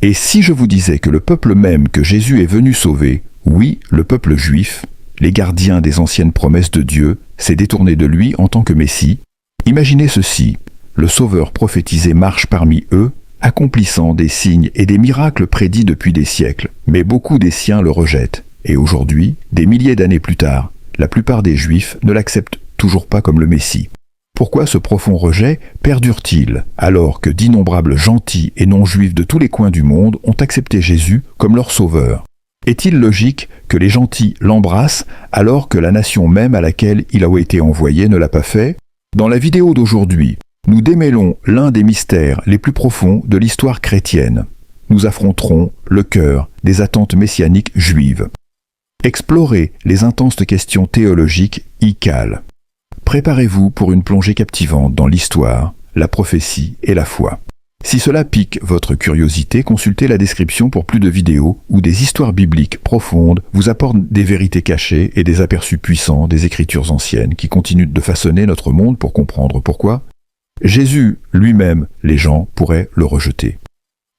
Et si je vous disais que le peuple même que Jésus est venu sauver, oui, le peuple juif, les gardiens des anciennes promesses de Dieu, s'est détourné de lui en tant que Messie, imaginez ceci, le Sauveur prophétisé marche parmi eux, accomplissant des signes et des miracles prédits depuis des siècles, mais beaucoup des siens le rejettent. Et aujourd'hui, des milliers d'années plus tard, la plupart des Juifs ne l'acceptent toujours pas comme le Messie. Pourquoi ce profond rejet perdure-t-il, alors que d'innombrables gentils et non-juifs de tous les coins du monde ont accepté Jésus comme leur sauveur? Est-il logique que les gentils l'embrassent alors que la nation même à laquelle il a été envoyé ne l'a pas fait? Dans la vidéo d'aujourd'hui, nous démêlons l'un des mystères les plus profonds de l'histoire chrétienne. Nous affronterons le cœur des attentes messianiques juives. Explorez les intenses questions théologiques y calent. Préparez-vous pour une plongée captivante dans l'histoire, la prophétie et la foi. Si cela pique votre curiosité, consultez la description pour plus de vidéos où des histoires bibliques profondes vous apportent des vérités cachées et des aperçus puissants des Écritures anciennes qui continuent de façonner notre monde pour comprendre pourquoi Jésus lui-même, les gens pourraient le rejeter.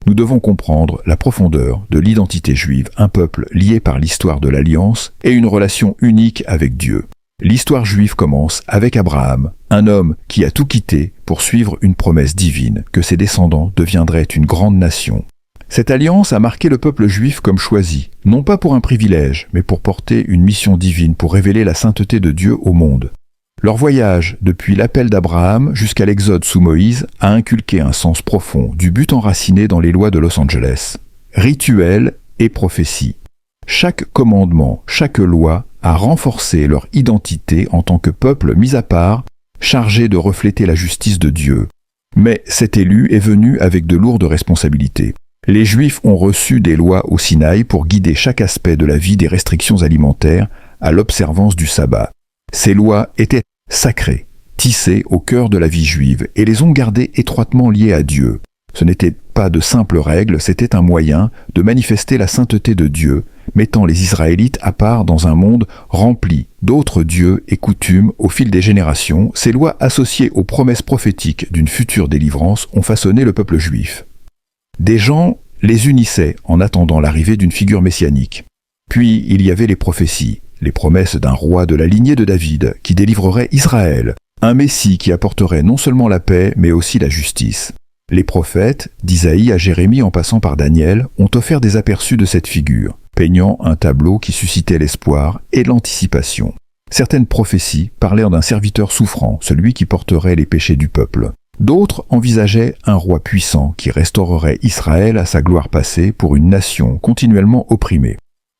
Nous devons comprendre la profondeur de l'identité juive, un peuple lié par l'histoire de l'Alliance et une relation unique avec Dieu. L'histoire juive commence avec Abraham, un homme qui a tout quitté pour suivre une promesse divine, que ses descendants deviendraient une grande nation. Cette alliance a marqué le peuple juif comme choisi, non pas pour un privilège, mais pour porter une mission divine, pour révéler la sainteté de Dieu au monde. Leur voyage, depuis l'appel d'Abraham jusqu'à l'exode sous Moïse, a inculqué un sens profond, du but enraciné dans les lois de Los Angeles. Rituel et prophétie. Chaque commandement, chaque loi a renforcé leur identité en tant que peuple mis à part, chargé de refléter la justice de Dieu. Mais cet élu est venu avec de lourdes responsabilités. Les Juifs ont reçu des lois au Sinaï pour guider chaque aspect de la vie des restrictions alimentaires à l'observance du sabbat. Ces lois étaient sacrées, tissées au cœur de la vie juive et les ont gardées étroitement liées à Dieu. Ce n'étaient pas de simples règles, c'était un moyen de manifester la sainteté de Dieu, mettant les Israélites à part dans un monde rempli d'autres dieux et coutumes au fil des générations. Ces lois associées aux promesses prophétiques d'une future délivrance ont façonné le peuple juif. Des gens les unissaient en attendant l'arrivée d'une figure messianique. Puis il y avait les prophéties, les promesses d'un roi de la lignée de David qui délivrerait Israël, un Messie qui apporterait non seulement la paix mais aussi la justice. Les prophètes, d'Isaïe à Jérémie en passant par Daniel, ont offert des aperçus de cette figure, peignant un tableau qui suscitait l'espoir et l'anticipation. Certaines prophéties parlaient d'un serviteur souffrant, celui qui porterait les péchés du peuple. D'autres envisageaient un roi puissant qui restaurerait Israël à sa gloire passée pour une nation continuellement opprimée.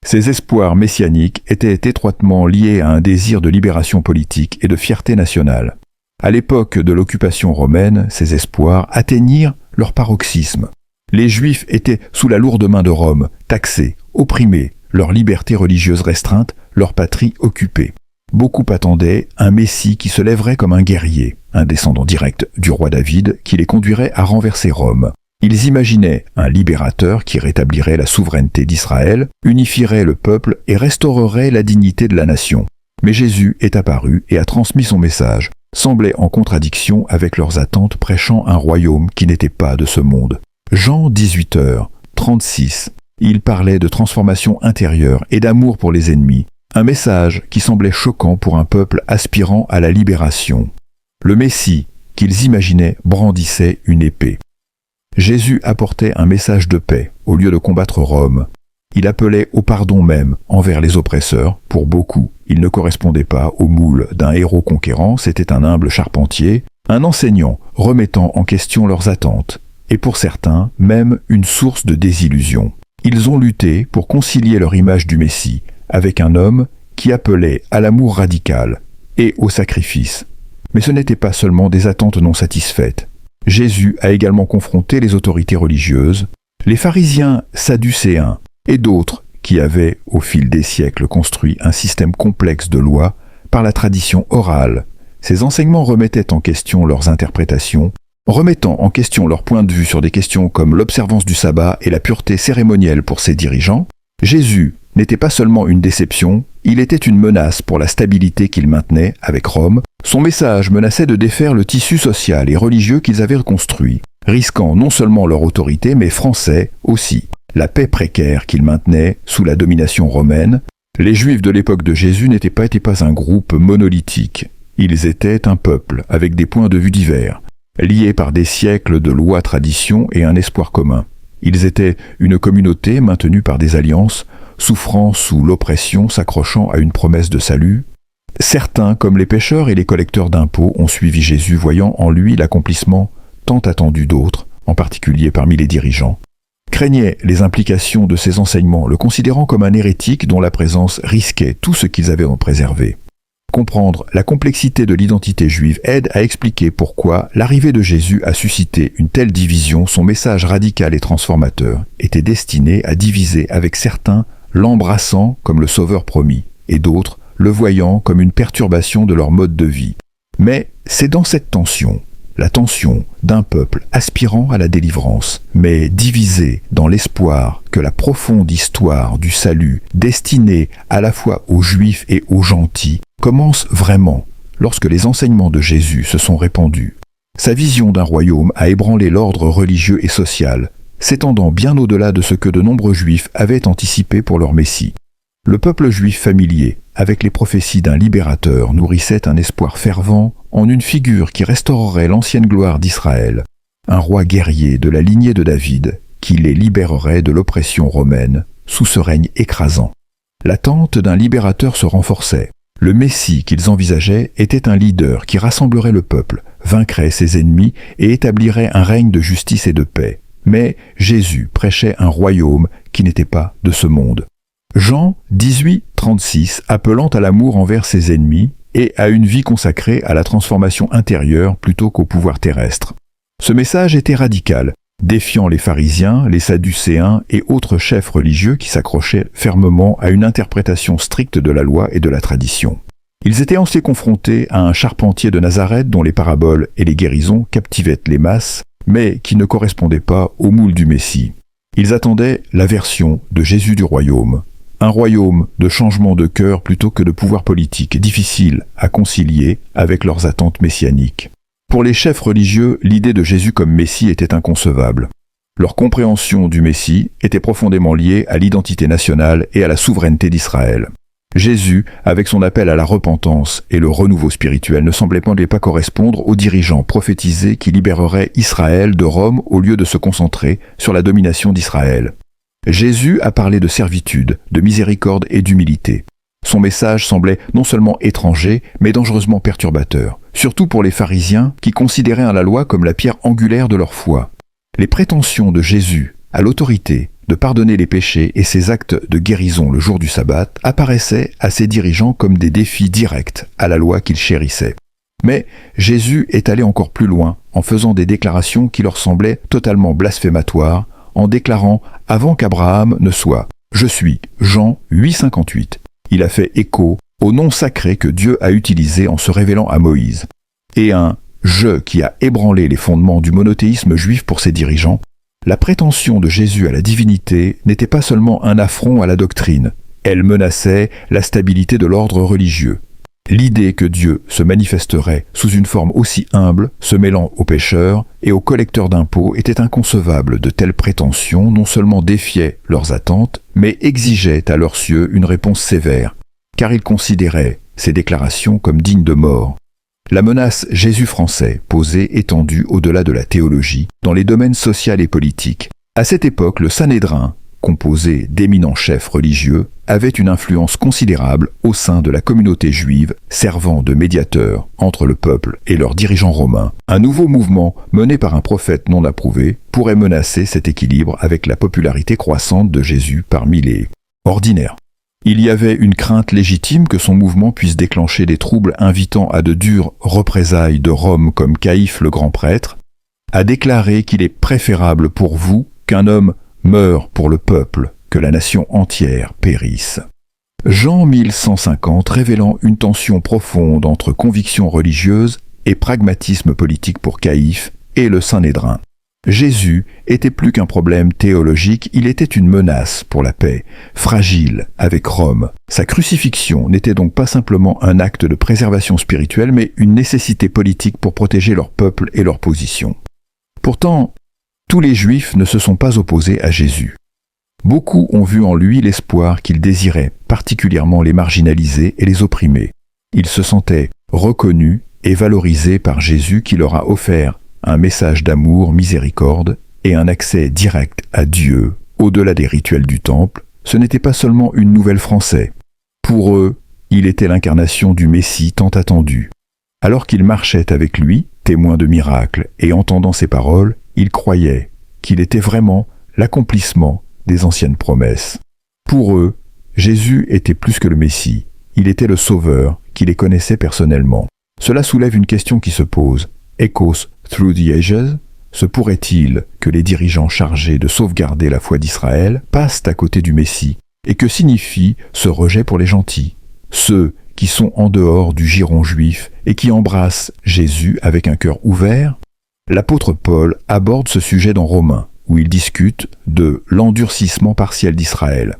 Ces espoirs messianiques étaient étroitement liés à un désir de libération politique et de fierté nationale. À l'époque de l'occupation romaine, ces espoirs atteignirent leur paroxysme. Les Juifs étaient sous la lourde main de Rome, taxés, opprimés, leur liberté religieuse restreinte, leur patrie occupée. Beaucoup attendaient un Messie qui se lèverait comme un guerrier, un descendant direct du roi David qui les conduirait à renverser Rome. Ils imaginaient un libérateur qui rétablirait la souveraineté d'Israël, unifierait le peuple et restaurerait la dignité de la nation. Mais Jésus est apparu et a transmis son message, semblait en contradiction avec leurs attentes, prêchant un royaume qui n'était pas de ce monde. Jean 18h36. Il parlait de transformation intérieure et d'amour pour les ennemis, un message qui semblait choquant pour un peuple aspirant à la libération. Le Messie qu'ils imaginaient brandissait une épée. Jésus apportait un message de paix au lieu de combattre Rome. Il appelait au pardon même envers les oppresseurs. Pour beaucoup, il ne correspondait pas au moule d'un héros conquérant, c'était un humble charpentier, un enseignant remettant en question leurs attentes, et pour certains, même une source de désillusion. Ils ont lutté pour concilier leur image du Messie avec un homme qui appelait à l'amour radical et au sacrifice. Mais ce n'était pas seulement des attentes non satisfaites. Jésus a également confronté les autorités religieuses, les pharisiens sadducéens et d'autres qui avaient, au fil des siècles, construit un système complexe de lois par la tradition orale. Ces enseignements remettaient en question leurs interprétations, remettant en question leur point de vue sur des questions comme l'observance du sabbat et la pureté cérémonielle pour ses dirigeants. Jésus n'était pas seulement une déception, il était une menace pour la stabilité qu'il maintenait avec Rome. Son message menaçait de défaire le tissu social et religieux qu'ils avaient reconstruit. risquant non seulement leur autorité, mais français aussi. La paix précaire qu'ils maintenaient sous la domination romaine, les Juifs de l'époque de Jésus n'étaient pas un groupe monolithique. Ils étaient un peuple avec des points de vue divers, liés par des siècles de lois, traditions et un espoir commun. Ils étaient une communauté maintenue par des alliances, souffrant sous l'oppression, s'accrochant à une promesse de salut. Certains, comme les pêcheurs et les collecteurs d'impôts, ont suivi Jésus, voyant en lui l'accomplissement tant attendu d'autres, en particulier parmi les dirigeants, craignaient les implications de ses enseignements, le considérant comme un hérétique dont la présence risquait tout ce qu'ils avaient préservé. Comprendre la complexité de l'identité juive aide à expliquer pourquoi l'arrivée de Jésus a suscité une telle division. Son message radical et transformateur était destiné à diviser avec certains l'embrassant comme le sauveur promis, et d'autres le voyant comme une perturbation de leur mode de vie. Mais c'est dans cette tension, la tension d'un peuple aspirant à la délivrance, mais divisé dans l'espoir que la profonde histoire du salut, destinée à la fois aux Juifs et aux gentils, commence vraiment lorsque les enseignements de Jésus se sont répandus. Sa vision d'un royaume a ébranlé l'ordre religieux et social, s'étendant bien au-delà de ce que de nombreux Juifs avaient anticipé pour leur Messie. Le peuple juif familier, avec les prophéties d'un libérateur, nourrissait un espoir fervent en une figure qui restaurerait l'ancienne gloire d'Israël, un roi guerrier de la lignée de David, qui les libérerait de l'oppression romaine sous ce règne écrasant. L'attente d'un libérateur se renforçait. Le Messie qu'ils envisageaient était un leader qui rassemblerait le peuple, vaincrait ses ennemis et établirait un règne de justice et de paix. Mais Jésus prêchait un royaume qui n'était pas de ce monde. Jean 18, 36, appelant à l'amour envers ses ennemis et à une vie consacrée à la transformation intérieure plutôt qu'au pouvoir terrestre. Ce message était radical, défiant les pharisiens, les sadducéens et autres chefs religieux qui s'accrochaient fermement à une interprétation stricte de la loi et de la tradition. Ils étaient ensuite confrontés à un charpentier de Nazareth dont les paraboles et les guérisons captivaient les masses, mais qui ne correspondait pas au moule du Messie. Ils attendaient la version de Jésus du royaume. Un royaume de changement de cœur plutôt que de pouvoir politique, difficile à concilier avec leurs attentes messianiques. Pour les chefs religieux, l'idée de Jésus comme Messie était inconcevable. Leur compréhension du Messie était profondément liée à l'identité nationale et à la souveraineté d'Israël. Jésus, avec son appel à la repentance et le renouveau spirituel, ne semblait pas correspondre aux dirigeants prophétisés qui libéreraient Israël de Rome au lieu de se concentrer sur la domination d'Israël. Jésus a parlé de servitude, de miséricorde et d'humilité. Son message semblait non seulement étranger, mais dangereusement perturbateur, surtout pour les pharisiens qui considéraient la loi comme la pierre angulaire de leur foi. Les prétentions de Jésus à l'autorité de pardonner les péchés et ses actes de guérison le jour du sabbat apparaissaient à ses dirigeants comme des défis directs à la loi qu'ils chérissaient. Mais Jésus est allé encore plus loin en faisant des déclarations qui leur semblaient totalement blasphématoires, en déclarant avant qu'Abraham ne soit « Je suis » Jean 8,58. Il a fait écho au nom sacré que Dieu a utilisé en se révélant à Moïse. Et un « je » qui a ébranlé les fondements du monothéisme juif pour ses dirigeants. La prétention de Jésus à la divinité n'était pas seulement un affront à la doctrine, elle menaçait la stabilité de l'ordre religieux. L'idée que Dieu se manifesterait sous une forme aussi humble, se mêlant aux pécheurs et aux collecteurs d'impôts était inconcevable. De telles prétentions non seulement défiaient leurs attentes, mais exigeaient à leurs cieux une réponse sévère, car ils considéraient ces déclarations comme dignes de mort. La menace Jésus français posait étendue au-delà de la théologie, dans les domaines social et politique. À cette époque, le Sanhédrin, composé d'éminents chefs religieux, avait une influence considérable au sein de la communauté juive, servant de médiateur entre le peuple et leurs dirigeants romains. Un nouveau mouvement, mené par un prophète non approuvé, pourrait menacer cet équilibre avec la popularité croissante de Jésus parmi les ordinaires. Il y avait une crainte légitime que son mouvement puisse déclencher des troubles invitant à de dures représailles de Rome comme Caïphe le grand prêtre, a déclaré qu'il est préférable pour vous qu'un homme meure pour le peuple, que la nation entière périsse. Jean 1150 révélant une tension profonde entre conviction religieuse et pragmatisme politique pour Caïphe et le Sanhédrin. Jésus était plus qu'un problème théologique, il était une menace pour la paix, fragile avec Rome. Sa crucifixion n'était donc pas simplement un acte de préservation spirituelle, mais une nécessité politique pour protéger leur peuple et leur position. Pourtant, tous les Juifs ne se sont pas opposés à Jésus. Beaucoup ont vu en lui l'espoir qu'il désirait, particulièrement les marginalisés et les opprimés. Ils se sentaient reconnus et valorisés par Jésus qui leur a offert un message d'amour, miséricorde et un accès direct à Dieu, au-delà des rituels du temple. Ce n'était pas seulement une nouvelle français. Pour eux, il était l'incarnation du Messie tant attendu. Alors qu'ils marchaient avec lui, témoins de miracles, et entendant ses paroles, ils croyaient qu'il était vraiment l'accomplissement des anciennes promesses. Pour eux, Jésus était plus que le Messie. Il était le Sauveur qui les connaissait personnellement. Cela soulève une question qui se pose. Echoes through the ages? Se pourrait-il que les dirigeants chargés de sauvegarder la foi d'Israël passent à côté du Messie? Et que signifie ce rejet pour les gentils? Ceux qui sont en dehors du giron juif et qui embrassent Jésus avec un cœur ouvert? L'apôtre Paul aborde ce sujet dans Romains, où il discute de l'endurcissement partiel d'Israël.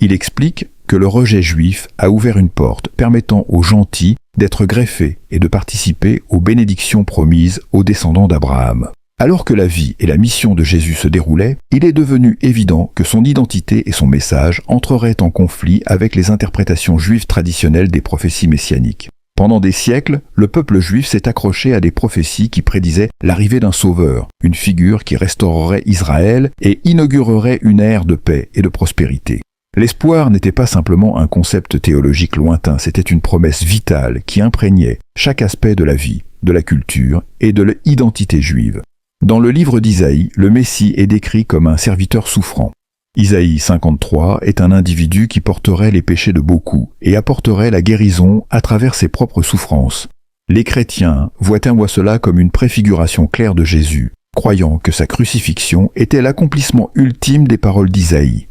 Il explique que le rejet juif a ouvert une porte permettant aux gentils d'être greffés et de participer aux bénédictions promises aux descendants d'Abraham. Alors que la vie et la mission de Jésus se déroulaient, il est devenu évident que son identité et son message entreraient en conflit avec les interprétations juives traditionnelles des prophéties messianiques. Pendant des siècles, le peuple juif s'est accroché à des prophéties qui prédisaient l'arrivée d'un sauveur, une figure qui restaurerait Israël et inaugurerait une ère de paix et de prospérité. L'espoir n'était pas simplement un concept théologique lointain, c'était une promesse vitale qui imprégnait chaque aspect de la vie, de la culture et de l'identité juive. Dans le livre d'Isaïe, le Messie est décrit comme un serviteur souffrant. Isaïe 53 est un individu qui porterait les péchés de beaucoup et apporterait la guérison à travers ses propres souffrances. Les chrétiens voient cela comme une préfiguration claire de Jésus, croyant que sa crucifixion était l'accomplissement ultime des paroles d'Isaïe.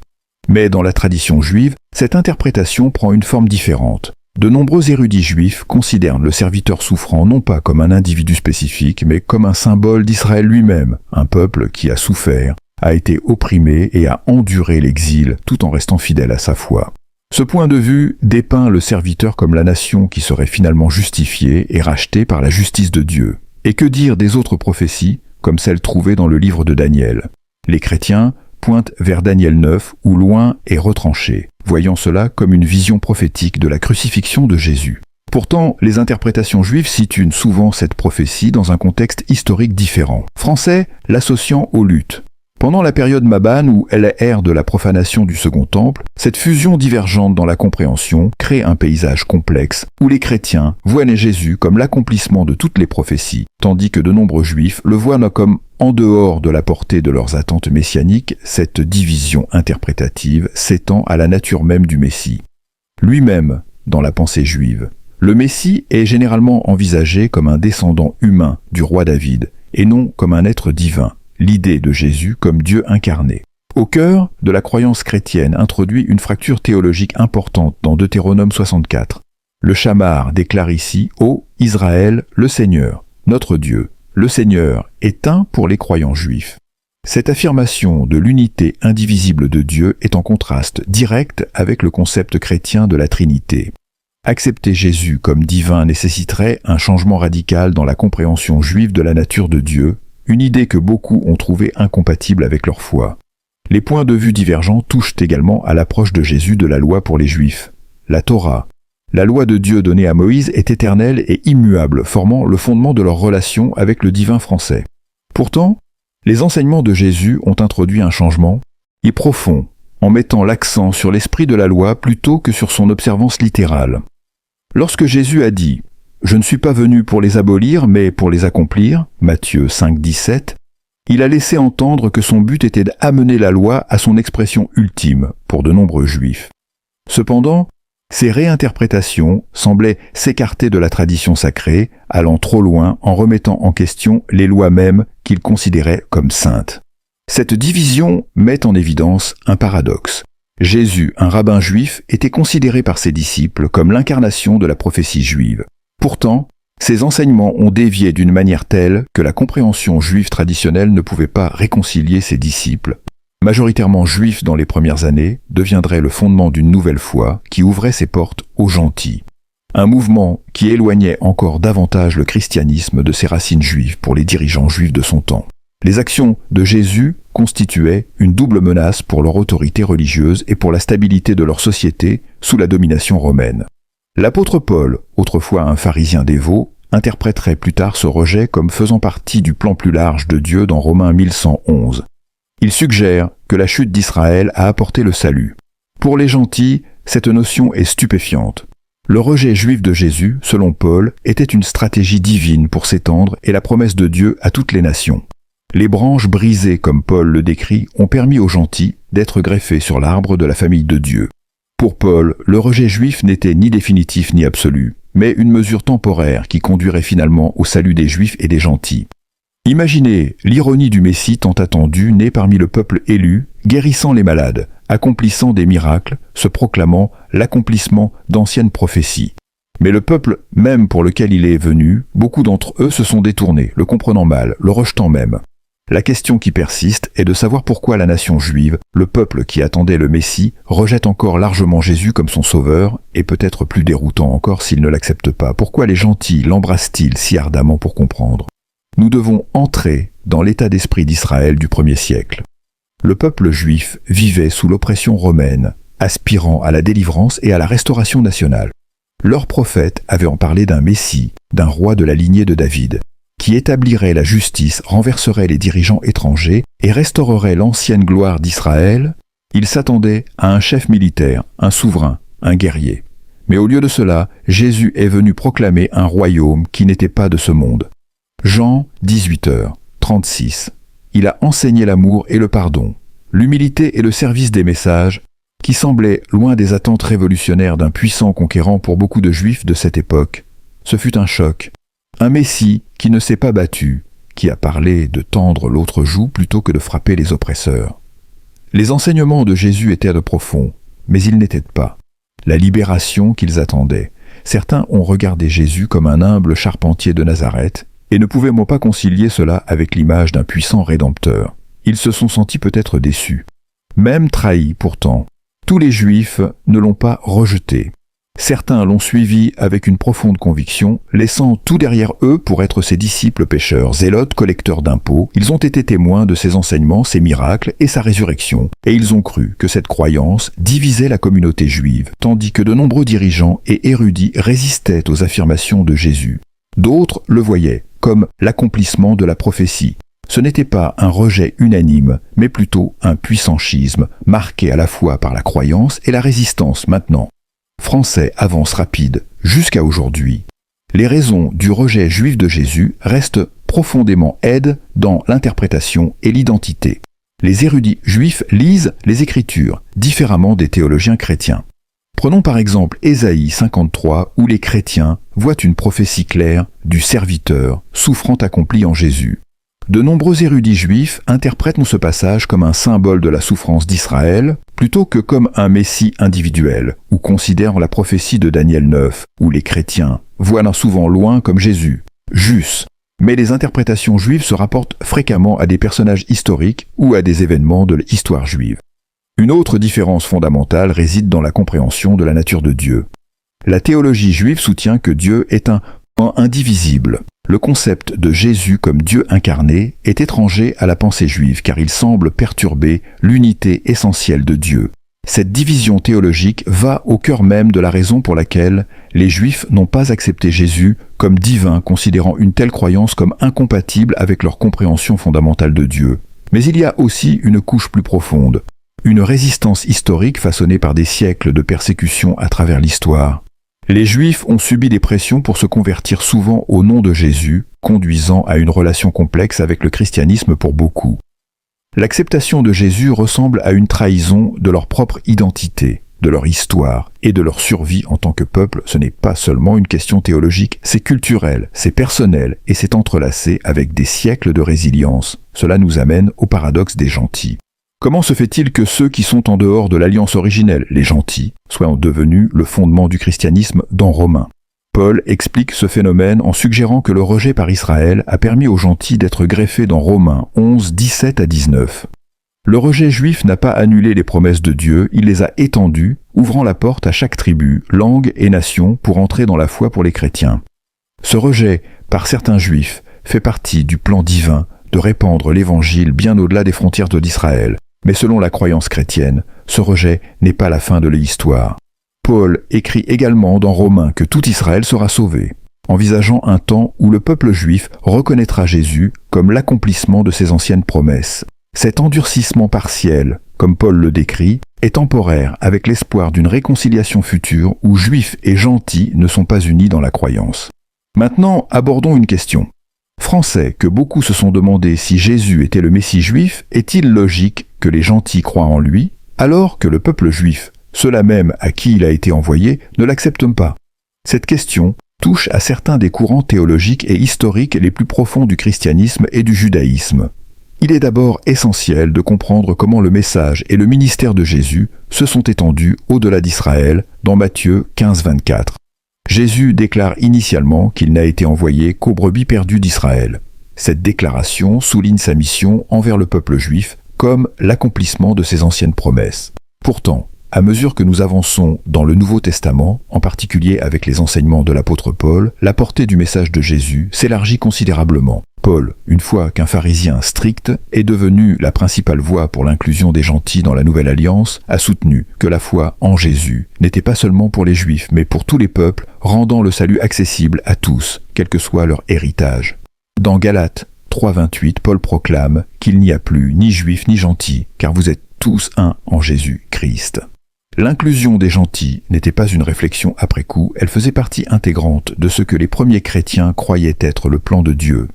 Mais dans la tradition juive, cette interprétation prend une forme différente. De nombreux érudits juifs considèrent le serviteur souffrant non pas comme un individu spécifique, mais comme un symbole d'Israël lui-même, un peuple qui a souffert, a été opprimé et a enduré l'exil tout en restant fidèle à sa foi. Ce point de vue dépeint le serviteur comme la nation qui serait finalement justifiée et rachetée par la justice de Dieu. Et que dire des autres prophéties, comme celles trouvées dans le livre de Daniel? Les chrétiens pointent vers Daniel 9, où loin est retranché, voyant cela comme une vision prophétique de la crucifixion de Jésus. Pourtant, les interprétations juives situent souvent cette prophétie dans un contexte historique différent. Français l'associant aux luttes. Pendant la période Mabane, où elle est ère de la profanation du Second Temple, cette fusion divergente dans la compréhension crée un paysage complexe où les chrétiens voient Jésus comme l'accomplissement de toutes les prophéties, tandis que de nombreux juifs le voient comme en dehors de la portée de leurs attentes messianiques. Cette division interprétative s'étend à la nature même du Messie. Lui-même, dans la pensée juive, le Messie est généralement envisagé comme un descendant humain du roi David, et non comme un être divin. L'idée de Jésus comme Dieu incarné. Au cœur de la croyance chrétienne introduit une fracture théologique importante dans Deutéronome 64. Le Shammar déclare ici « Ô Israël, le Seigneur, notre Dieu, le Seigneur est un pour les croyants juifs ». Cette affirmation de l'unité indivisible de Dieu est en contraste direct avec le concept chrétien de la Trinité. Accepter Jésus comme divin nécessiterait un changement radical dans la compréhension juive de la nature de Dieu, une idée que beaucoup ont trouvée incompatible avec leur foi. Les points de vue divergents touchent également à l'approche de Jésus de la loi pour les Juifs. La Torah, la loi de Dieu donnée à Moïse, est éternelle et immuable, formant le fondement de leur relation avec le divin français. Pourtant, les enseignements de Jésus ont introduit un changement, et profond, en mettant l'accent sur l'esprit de la loi plutôt que sur son observance littérale. Lorsque Jésus a dit « Je ne suis pas venu pour les abolir, mais pour les accomplir » Matthieu 5, 17, il a laissé entendre que son but était d'amener la loi à son expression ultime pour de nombreux Juifs. Cependant, ces réinterprétations semblaient s'écarter de la tradition sacrée, allant trop loin en remettant en question les lois mêmes qu'ils considéraient comme saintes. Cette division met en évidence un paradoxe. Jésus, un rabbin juif, était considéré par ses disciples comme l'incarnation de la prophétie juive. Pourtant, ces enseignements ont dévié d'une manière telle que la compréhension juive traditionnelle ne pouvait pas réconcilier ses disciples. Majoritairement juifs dans les premières années, deviendrait le fondement d'une nouvelle foi qui ouvrait ses portes aux gentils. Un mouvement qui éloignait encore davantage le christianisme de ses racines juives pour les dirigeants juifs de son temps. Les actions de Jésus constituaient une double menace pour leur autorité religieuse et pour la stabilité de leur société sous la domination romaine. L'apôtre Paul, autrefois un pharisien dévot, interpréterait plus tard ce rejet comme faisant partie du plan plus large de Dieu dans Romains 1111. Il suggère que la chute d'Israël a apporté le salut. Pour les gentils, cette notion est stupéfiante. Le rejet juif de Jésus, selon Paul, était une stratégie divine pour s'étendre et la promesse de Dieu à toutes les nations. Les branches brisées, comme Paul le décrit, ont permis aux gentils d'être greffés sur l'arbre de la famille de Dieu. Pour Paul, le rejet juif n'était ni définitif ni absolu, mais une mesure temporaire qui conduirait finalement au salut des juifs et des gentils. Imaginez l'ironie du Messie tant attendu, né parmi le peuple élu, guérissant les malades, accomplissant des miracles, se proclamant l'accomplissement d'anciennes prophéties. Mais le peuple même pour lequel il est venu, beaucoup d'entre eux se sont détournés, le comprenant mal, le rejetant même. La question qui persiste est de savoir pourquoi la nation juive, le peuple qui attendait le Messie, rejette encore largement Jésus comme son sauveur, et peut-être plus déroutant encore s'il ne l'accepte pas. Pourquoi les gentils l'embrassent-ils si ardemment pour comprendre? Nous devons entrer dans l'état d'esprit d'Israël du 1er siècle. Le peuple juif vivait sous l'oppression romaine, aspirant à la délivrance et à la restauration nationale. Leurs prophètes avaient en parlé d'un Messie, d'un roi de la lignée de David, qui établirait la justice, renverserait les dirigeants étrangers et restaurerait l'ancienne gloire d'Israël. Ils s'attendaient à un chef militaire, un souverain, un guerrier. Mais au lieu de cela, Jésus est venu proclamer un royaume qui n'était pas de ce monde. Jean, 18h36. Il a enseigné l'amour et le pardon, l'humilité et le service des messages, qui semblaient loin des attentes révolutionnaires d'un puissant conquérant pour beaucoup de juifs de cette époque. Ce fut un choc. Un Messie qui ne s'est pas battu, qui a parlé de tendre l'autre joue plutôt que de frapper les oppresseurs. Les enseignements de Jésus étaient de profonds, mais ils n'étaient pas la libération qu'ils attendaient. Certains ont regardé Jésus comme un humble charpentier de Nazareth et ne pouvaient pas concilier cela avec l'image d'un puissant rédempteur. Ils se sont sentis peut-être déçus, même trahis pourtant. Tous les Juifs ne l'ont pas rejeté. Certains l'ont suivi avec une profonde conviction, laissant tout derrière eux pour être ses disciples pécheurs, zélotes, collecteurs d'impôts. Ils ont été témoins de ses enseignements, ses miracles et sa résurrection, et ils ont cru que cette croyance divisait la communauté juive, tandis que de nombreux dirigeants et érudits résistaient aux affirmations de Jésus. D'autres le voyaient comme l'accomplissement de la prophétie. Ce n'était pas un rejet unanime, mais plutôt un puissant schisme, marqué à la fois par la croyance et la résistance maintenant. Français avance rapide jusqu'à aujourd'hui. Les raisons du rejet juif de Jésus restent profondément aides dans l'interprétation et l'identité. Les érudits juifs lisent les Écritures différemment des théologiens chrétiens. Prenons par exemple Ésaïe 53 où les chrétiens voient une prophétie claire du serviteur souffrant accompli en Jésus. De nombreux érudits juifs interprètent ce passage comme un symbole de la souffrance d'Israël, plutôt que comme un Messie individuel, ou considèrent la prophétie de Daniel 9, où les chrétiens voient souvent loin comme Jésus, juste. Mais les interprétations juives se rapportent fréquemment à des personnages historiques ou à des événements de l'histoire juive. Une autre différence fondamentale réside dans la compréhension de la nature de Dieu. La théologie juive soutient que Dieu est un indivisible. Le concept de Jésus comme Dieu incarné est étranger à la pensée juive car il semble perturber l'unité essentielle de Dieu. Cette division théologique va au cœur même de la raison pour laquelle les Juifs n'ont pas accepté Jésus comme divin, considérant une telle croyance comme incompatible avec leur compréhension fondamentale de Dieu. Mais il y a aussi une couche plus profonde, une résistance historique façonnée par des siècles de persécution à travers l'histoire. Les Juifs ont subi des pressions pour se convertir souvent au nom de Jésus, conduisant à une relation complexe avec le christianisme pour beaucoup. L'acceptation de Jésus ressemble à une trahison de leur propre identité, de leur histoire et de leur survie en tant que peuple. Ce n'est pas seulement une question théologique, c'est culturel, c'est personnel et c'est entrelacé avec des siècles de résilience. Cela nous amène au paradoxe des gentils. Comment se fait-il que ceux qui sont en dehors de l'alliance originelle, les gentils, soient devenus le fondement du christianisme dans Romains? Paul explique ce phénomène en suggérant que le rejet par Israël a permis aux gentils d'être greffés dans Romains 11, 17 à 19. Le rejet juif n'a pas annulé les promesses de Dieu, il les a étendues, ouvrant la porte à chaque tribu, langue et nation pour entrer dans la foi pour les chrétiens. Ce rejet par certains juifs fait partie du plan divin de répandre l'Évangile bien au-delà des frontières d'Israël. Mais selon la croyance chrétienne, ce rejet n'est pas la fin de l'histoire. Paul écrit également dans Romains que tout Israël sera sauvé, envisageant un temps où le peuple juif reconnaîtra Jésus comme l'accomplissement de ses anciennes promesses. Cet endurcissement partiel, comme Paul le décrit, est temporaire avec l'espoir d'une réconciliation future où juifs et gentils ne sont pas unis dans la croyance. Maintenant, abordons une question. Français, que beaucoup se sont demandé si Jésus était le Messie juif, est-il logique que les gentils croient en lui, alors que le peuple juif, ceux-là même à qui il a été envoyé, ne l'acceptent pas? Cette question touche à certains des courants théologiques et historiques les plus profonds du christianisme et du judaïsme. Il est d'abord essentiel de comprendre comment le message et le ministère de Jésus se sont étendus au-delà d'Israël dans Matthieu 15, 24. Jésus déclare initialement qu'il n'a été envoyé qu'aux brebis perdues d'Israël. Cette déclaration souligne sa mission envers le peuple juif comme l'accomplissement de ses anciennes promesses. Pourtant, à mesure que nous avançons dans le Nouveau Testament, en particulier avec les enseignements de l'apôtre Paul, la portée du message de Jésus s'élargit considérablement. Paul, une fois qu'un pharisien strict est devenu la principale voie pour l'inclusion des gentils dans la Nouvelle Alliance, a soutenu que la foi en Jésus n'était pas seulement pour les Juifs, mais pour tous les peuples, rendant le salut accessible à tous, quel que soit leur héritage. Dans Galates 3,28, Paul proclame qu'il n'y a plus ni Juifs ni gentils, car vous êtes tous un en Jésus-Christ. L'inclusion des gentils n'était pas une réflexion après coup, elle faisait partie intégrante de ce que les premiers chrétiens croyaient être le plan de Dieu.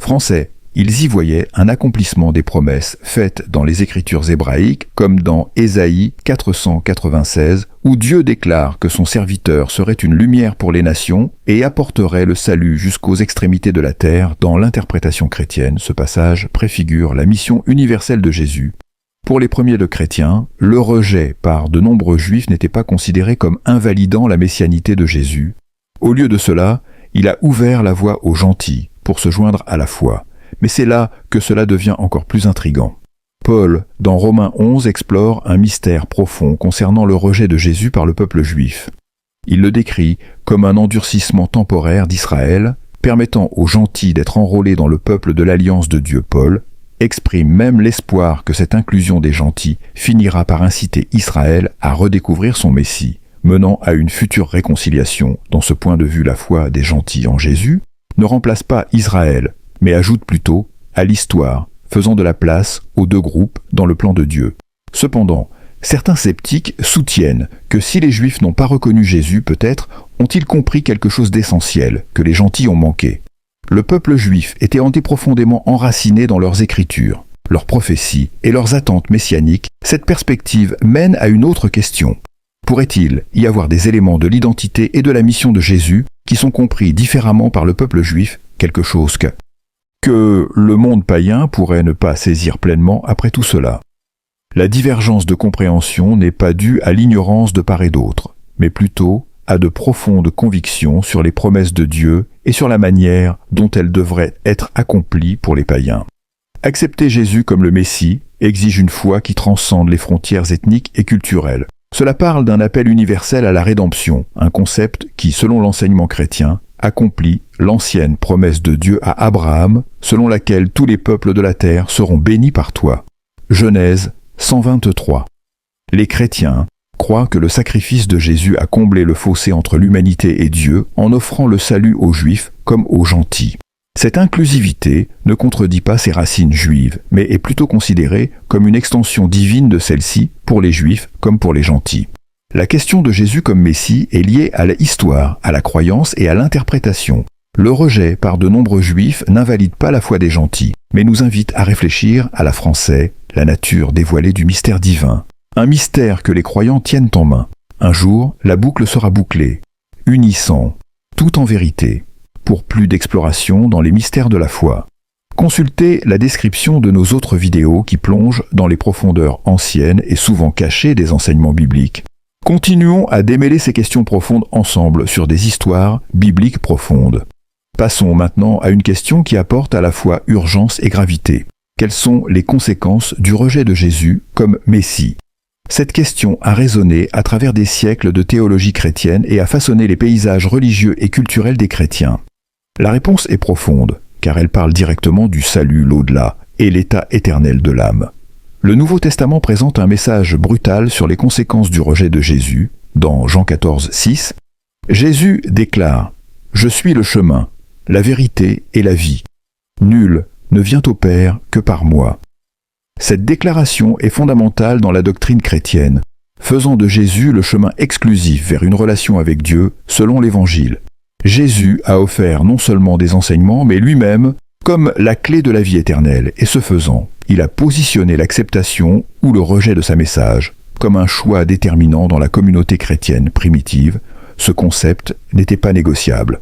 Français, ils y voyaient un accomplissement des promesses faites dans les Écritures hébraïques, comme dans Ésaïe 496, où Dieu déclare que son serviteur serait une lumière pour les nations et apporterait le salut jusqu'aux extrémités de la terre. Dans l'interprétation chrétienne, ce passage préfigure la mission universelle de Jésus. Pour les premiers de chrétiens, le rejet par de nombreux juifs n'était pas considéré comme invalidant la messianité de Jésus. Au lieu de cela, il a ouvert la voie aux gentils pour se joindre à la foi. Mais c'est là que cela devient encore plus intrigant. Paul, dans Romains 11, explore un mystère profond concernant le rejet de Jésus par le peuple juif. Il le décrit comme un endurcissement temporaire d'Israël, permettant aux gentils d'être enrôlés dans le peuple de l'alliance de Dieu. Paul exprime même l'espoir que cette inclusion des gentils finira par inciter Israël à redécouvrir son Messie, menant à une future réconciliation. Dans ce point de vue, la foi des gentils en Jésus ne remplace pas Israël, mais ajoute plutôt à l'histoire, faisant de la place aux deux groupes dans le plan de Dieu. Cependant, certains sceptiques soutiennent que si les Juifs n'ont pas reconnu Jésus, peut-être ont-ils compris quelque chose d'essentiel que les gentils ont manqué. Le peuple juif était profondément enraciné dans leurs écritures, leurs prophéties et leurs attentes messianiques. Cette perspective mène à une autre question. Pourrait-il y avoir des éléments de l'identité et de la mission de Jésus qui sont compris différemment par le peuple juif, quelque chose que le monde païen pourrait ne pas saisir pleinement après tout cela? La divergence de compréhension n'est pas due à l'ignorance de part et d'autre, mais plutôt à de profondes convictions sur les promesses de Dieu et sur la manière dont elles devraient être accomplies pour les païens. Accepter Jésus comme le Messie exige une foi qui transcende les frontières ethniques et culturelles. Cela parle d'un appel universel à la rédemption, un concept qui, selon l'enseignement chrétien, accomplit l'ancienne promesse de Dieu à Abraham, selon laquelle tous les peuples de la terre seront bénis par toi. Genèse 123. Les chrétiens croient que le sacrifice de Jésus a comblé le fossé entre l'humanité et Dieu en offrant le salut aux Juifs comme aux gentils. Cette inclusivité ne contredit pas ses racines juives, mais est plutôt considérée comme une extension divine de celle-ci pour les Juifs comme pour les gentils. La question de Jésus comme Messie est liée à l'histoire, à la croyance et à l'interprétation. Le rejet par de nombreux Juifs n'invalide pas la foi des gentils, mais nous invite à réfléchir à la Français, la nature dévoilée du mystère divin. Un mystère que les croyants tiennent en main. Un jour, la boucle sera bouclée, unissant, tout en vérité, pour plus d'exploration dans les mystères de la foi. Consultez la description de nos autres vidéos qui plongent dans les profondeurs anciennes et souvent cachées des enseignements bibliques. Continuons à démêler ces questions profondes ensemble sur des histoires bibliques profondes. Passons maintenant à une question qui apporte à la fois urgence et gravité. Quelles sont les conséquences du rejet de Jésus comme Messie? Cette question a résonné à travers des siècles de théologie chrétienne et a façonné les paysages religieux et culturels des chrétiens. La réponse est profonde. car elle parle directement du salut, l'au-delà, et l'état éternel de l'âme. Le Nouveau Testament présente un message brutal sur les conséquences du rejet de Jésus. Dans Jean 14, 6, Jésus déclare « Je suis le chemin, la vérité et la vie. Nul ne vient au Père que par moi. » Cette déclaration est fondamentale dans la doctrine chrétienne, faisant de Jésus le chemin exclusif vers une relation avec Dieu selon l'Évangile. Jésus a offert non seulement des enseignements, mais lui-même comme la clé de la vie éternelle, et ce faisant, il a positionné l'acceptation ou le rejet de sa message comme un choix déterminant dans la communauté chrétienne primitive. Ce concept n'était pas négociable.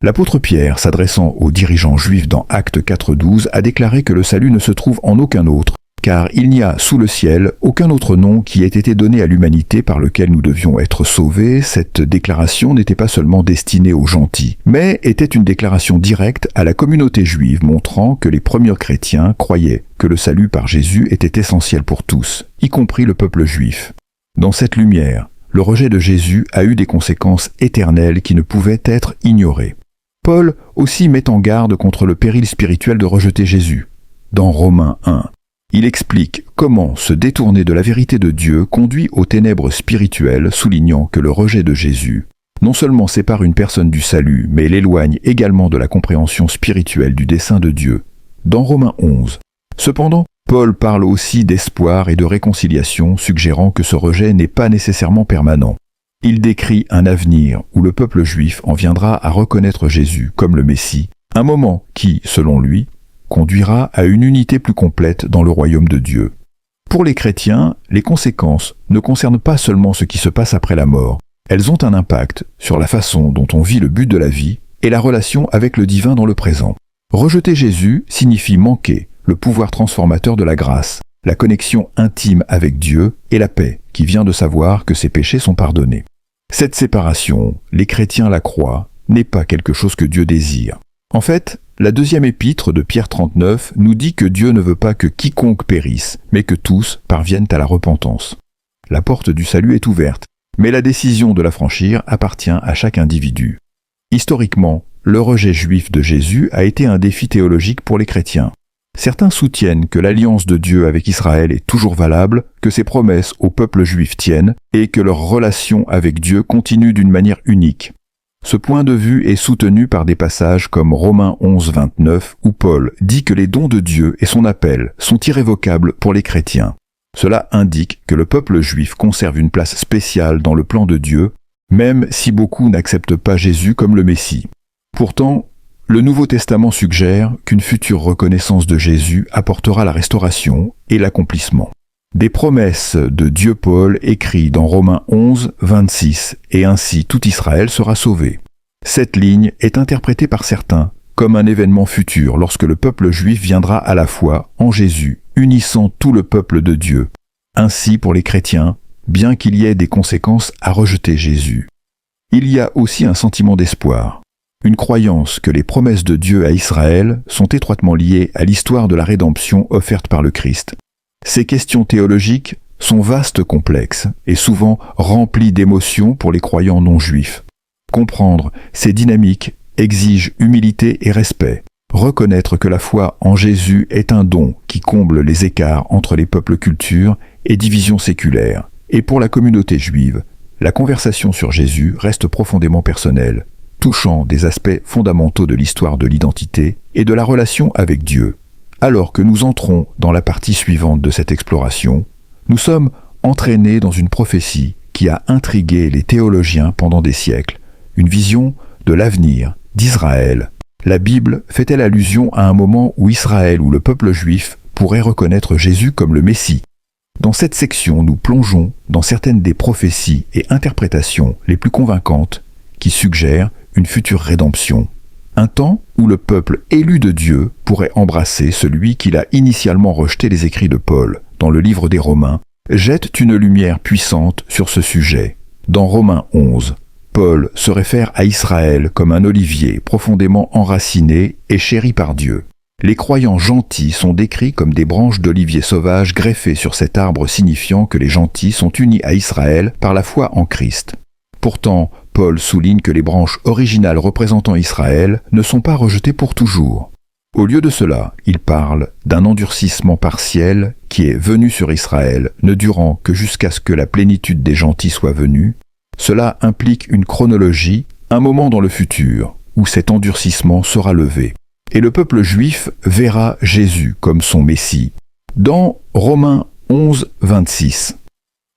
L'apôtre Pierre, s'adressant aux dirigeants juifs dans Actes 4.12, a déclaré que le salut ne se trouve en aucun autre, car il n'y a sous le ciel aucun autre nom qui ait été donné à l'humanité par lequel nous devions être sauvés. Cette déclaration n'était pas seulement destinée aux gentils, mais était une déclaration directe à la communauté juive montrant que les premiers chrétiens croyaient que le salut par Jésus était essentiel pour tous, y compris le peuple juif. Dans cette lumière, le rejet de Jésus a eu des conséquences éternelles qui ne pouvaient être ignorées. Paul aussi met en garde contre le péril spirituel de rejeter Jésus. Dans Romains 1, il explique comment se détourner de la vérité de Dieu conduit aux ténèbres spirituelles, soulignant que le rejet de Jésus non seulement sépare une personne du salut, mais l'éloigne également de la compréhension spirituelle du dessein de Dieu. Dans Romains 11, cependant, Paul parle aussi d'espoir et de réconciliation, suggérant que ce rejet n'est pas nécessairement permanent. Il décrit un avenir où le peuple juif en viendra à reconnaître Jésus comme le Messie, un moment qui, selon lui, conduira à une unité plus complète dans le royaume de Dieu. Pour les chrétiens, les conséquences ne concernent pas seulement ce qui se passe après la mort, elles ont un impact sur la façon dont on vit le but de la vie et la relation avec le divin dans le présent. Rejeter Jésus signifie manquer le pouvoir transformateur de la grâce, la connexion intime avec Dieu et la paix qui vient de savoir que ses péchés sont pardonnés. Cette séparation, les chrétiens la croient, n'est pas quelque chose que Dieu désire. En fait, la deuxième épître de Pierre 39 nous dit que Dieu ne veut pas que quiconque périsse, mais que tous parviennent à la repentance. La porte du salut est ouverte, mais la décision de la franchir appartient à chaque individu. Historiquement, le rejet juif de Jésus a été un défi théologique pour les chrétiens. Certains soutiennent que l'alliance de Dieu avec Israël est toujours valable, que ses promesses au peuple juif tiennent, et que leur relation avec Dieu continue d'une manière unique. Ce point de vue est soutenu par des passages comme Romains 11, 29, où Paul dit que les dons de Dieu et son appel sont irrévocables pour les chrétiens. Cela indique que le peuple juif conserve une place spéciale dans le plan de Dieu, même si beaucoup n'acceptent pas Jésus comme le Messie. Pourtant, le Nouveau Testament suggère qu'une future reconnaissance de Jésus apportera la restauration et l'accomplissement. Des promesses de Dieu Paul écrit dans Romains 11, 26, et ainsi tout Israël sera sauvé. Cette ligne est interprétée par certains comme un événement futur lorsque le peuple juif viendra à la foi en Jésus, unissant tout le peuple de Dieu. Ainsi pour les chrétiens, bien qu'il y ait des conséquences à rejeter Jésus. Il y a aussi un sentiment d'espoir, une croyance que les promesses de Dieu à Israël sont étroitement liées à l'histoire de la rédemption offerte par le Christ. Ces questions théologiques sont vastes, complexes et souvent remplies d'émotions pour les croyants non juifs. Comprendre ces dynamiques exige humilité et respect. Reconnaître que la foi en Jésus est un don qui comble les écarts entre les peuples cultures et divisions séculaires. Et pour la communauté juive, la conversation sur Jésus reste profondément personnelle, touchant des aspects fondamentaux de l'histoire de l'identité et de la relation avec Dieu. Alors que nous entrons dans la partie suivante de cette exploration, nous sommes entraînés dans une prophétie qui a intrigué les théologiens pendant des siècles, une vision de l'avenir d'Israël. La Bible fait-elle allusion à un moment où Israël ou le peuple juif pourrait reconnaître Jésus comme le Messie? Dans cette section, nous plongeons dans certaines des prophéties et interprétations les plus convaincantes qui suggèrent une future rédemption. Un temps où le peuple élu de Dieu pourrait embrasser celui qu'il a initialement rejeté. Les écrits de Paul, dans le livre des Romains, jettent une lumière puissante sur ce sujet. Dans Romains 11, Paul se réfère à Israël comme un olivier profondément enraciné et chéri par Dieu. Les croyants gentils sont décrits comme des branches d'olivier sauvage greffées sur cet arbre, signifiant que les gentils sont unis à Israël par la foi en Christ. Pourtant, Paul souligne que les branches originales représentant Israël ne sont pas rejetées pour toujours. Au lieu de cela, il parle d'un endurcissement partiel qui est venu sur Israël, ne durant que jusqu'à ce que la plénitude des gentils soit venue. Cela implique une chronologie, un moment dans le futur, où cet endurcissement sera levé. Et le peuple juif verra Jésus comme son Messie. Dans Romains 11, 26,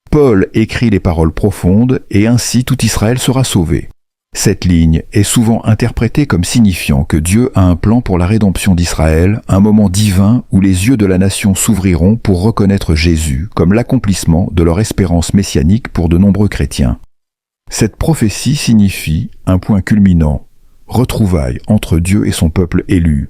Paul écrit les paroles profondes et ainsi tout Israël sera sauvé. Cette ligne est souvent interprétée comme signifiant que Dieu a un plan pour la rédemption d'Israël, un moment divin où les yeux de la nation s'ouvriront pour reconnaître Jésus comme l'accomplissement de leur espérance messianique pour de nombreux chrétiens. Cette prophétie signifie un point culminant, retrouvailles entre Dieu et son peuple élu,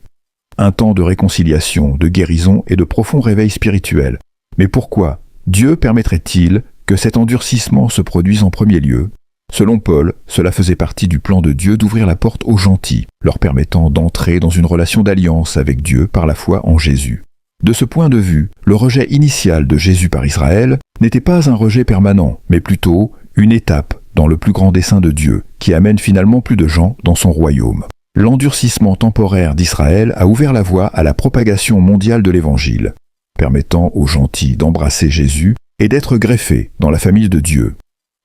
un temps de réconciliation, de guérison et de profond réveil spirituel. Mais pourquoi Dieu permettrait-il que cet endurcissement se produise en premier lieu ? Selon Paul, cela faisait partie du plan de Dieu d'ouvrir la porte aux gentils, leur permettant d'entrer dans une relation d'alliance avec Dieu par la foi en Jésus. De ce point de vue, le rejet initial de Jésus par Israël n'était pas un rejet permanent, mais plutôt une étape dans le plus grand dessein de Dieu, qui amène finalement plus de gens dans son royaume. L'endurcissement temporaire d'Israël a ouvert la voie à la propagation mondiale de l'Évangile, permettant aux gentils d'embrasser Jésus et d'être greffés dans la famille de Dieu.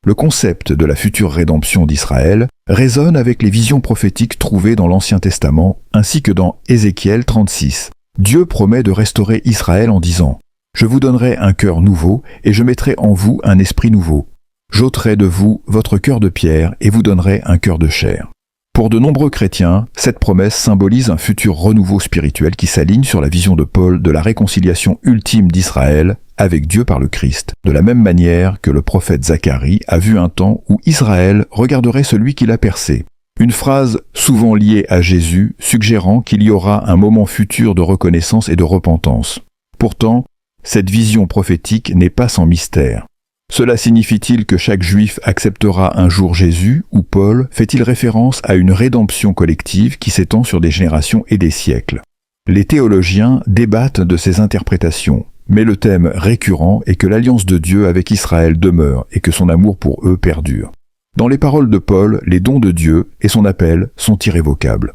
Le concept de la future rédemption d'Israël résonne avec les visions prophétiques trouvées dans l'Ancien Testament ainsi que dans Ézéchiel 36. Dieu promet de restaurer Israël en disant « Je vous donnerai un cœur nouveau et je mettrai en vous un esprit nouveau. J'ôterai de vous votre cœur de pierre et vous donnerai un cœur de chair. » Pour de nombreux chrétiens, cette promesse symbolise un futur renouveau spirituel qui s'aligne sur la vision de Paul de la réconciliation ultime d'Israël avec Dieu par le Christ, de la même manière que le prophète Zacharie a vu un temps où Israël regarderait celui qui l'a percé. Une phrase souvent liée à Jésus suggérant qu'il y aura un moment futur de reconnaissance et de repentance. Pourtant, cette vision prophétique n'est pas sans mystère. Cela signifie-t-il que chaque juif acceptera un jour Jésus, ou Paul fait-il référence à une rédemption collective qui s'étend sur des générations et des siècles? Les théologiens débattent de ces interprétations, mais le thème récurrent est que l'alliance de Dieu avec Israël demeure et que son amour pour eux perdure. Dans les paroles de Paul, les dons de Dieu et son appel sont irrévocables.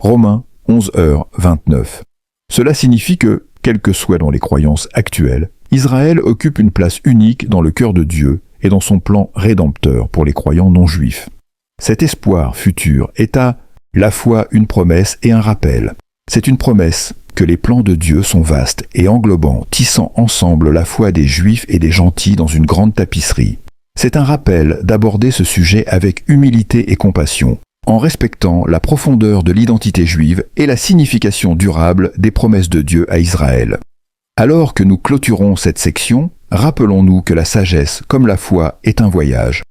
Romains 11h29. Cela signifie que, quelles que soient dans les croyances actuelles, Israël occupe une place unique dans le cœur de Dieu et dans son plan rédempteur pour les croyants non juifs. Cet espoir futur est à la fois une promesse et un rappel. C'est une promesse que les plans de Dieu sont vastes et englobants, tissant ensemble la foi des juifs et des gentils dans une grande tapisserie. C'est un rappel d'aborder ce sujet avec humilité et compassion, en respectant la profondeur de l'identité juive et la signification durable des promesses de Dieu à Israël. Alors que nous clôturons cette section, rappelons-nous que la sagesse, comme la foi, est un voyage.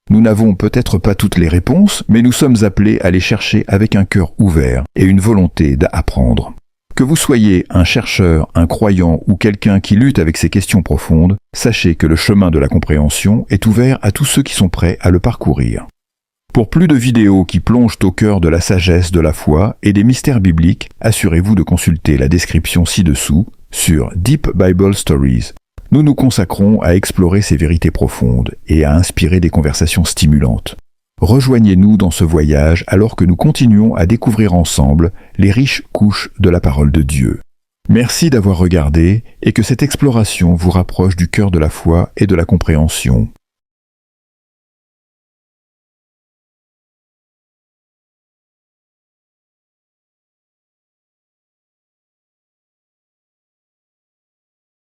Nous n'avons peut-être pas toutes les réponses, mais nous sommes appelés à les chercher avec un cœur ouvert et une volonté d'apprendre. Que vous soyez un chercheur, un croyant ou quelqu'un qui lutte avec ces questions profondes, sachez que le chemin de la compréhension est ouvert à tous ceux qui sont prêts à le parcourir. Pour plus de vidéos qui plongent au cœur de la sagesse, de la foi et des mystères bibliques, assurez-vous de consulter la description ci-dessous sur Deep Bible Stories. Nous nous consacrons à explorer ces vérités profondes et à inspirer des conversations stimulantes. Rejoignez-nous dans ce voyage alors que nous continuons à découvrir ensemble les riches couches de la parole de Dieu. Merci d'avoir regardé et que cette exploration vous rapproche du cœur de la foi et de la compréhension.